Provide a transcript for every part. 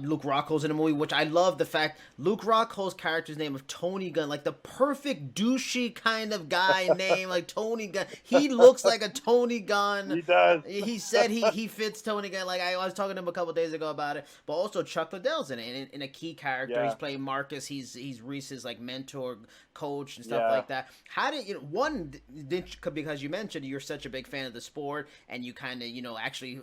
Luke Rockhold's in the movie, which I love the fact Luke Rockhold's character's name of Tony Gunn, like the perfect douchey kind of guy name, like Tony Gunn. He looks like a Tony Gunn. He does. He said he fits Tony Gunn. Like I was talking to him a couple days ago about it. But also Chuck Liddell's in it, in a key character. Yeah. He's playing Marcus. He's Reese's like mentor, coach, and stuff Yeah. like that. How did because you mentioned you're such a big fan of the sport and you kind of actually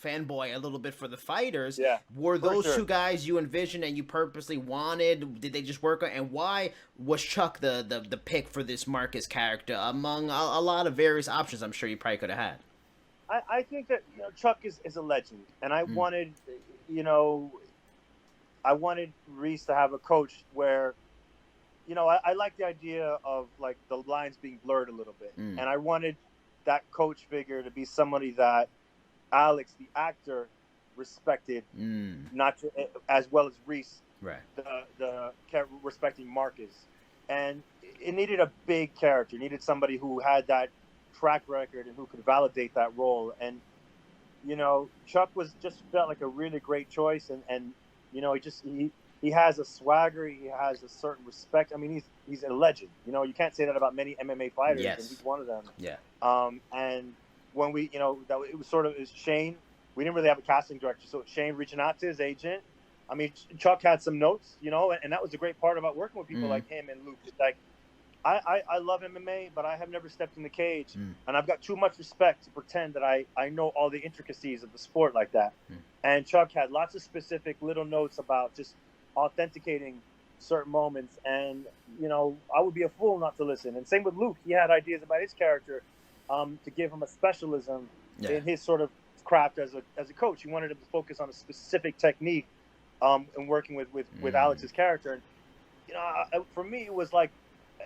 fanboy a little bit for the fighters. Yeah, Were those sure. two guys you envisioned and you purposely wanted? Did they just work on? And why was Chuck the pick for this Marcus character among a lot of various options? I'm sure you probably could have had. I think that Chuck is a legend, and I wanted Reese to have a coach where I like the idea of like the lines being blurred a little bit, and I wanted that coach figure to be somebody that Alex, the actor, respected, not to, as well as Reese, right? The respecting Marcus, and it needed a big character. It needed somebody who had that track record and who could validate that role. And Chuck just felt like a really great choice, and he has a swagger, he has a certain respect. I mean, he's a legend. You can't say that about many MMA fighters, yes. and he's one of them. Yeah. And when we, that it was Shane. We didn't really have a casting director, so Shane reaching out to his agent. I mean, Chuck had some notes, and that was the great part about working with people like him and Luke. It's like, I love MMA, but I have never stepped in the cage, and I've got too much respect to pretend that I know all the intricacies of the sport like that. And Chuck had lots of specific little notes about just authenticating certain moments, and I would be a fool not to listen. And same with Luke, he had ideas about his character to give him a specialism in his sort of craft as a coach. He wanted him to focus on a specific technique in working with Alex's character. And for me, it was like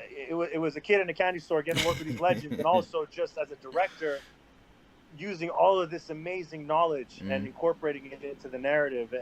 it was a kid in a candy store getting to work with these legends, and also just as a director using all of this amazing knowledge and incorporating it into the narrative.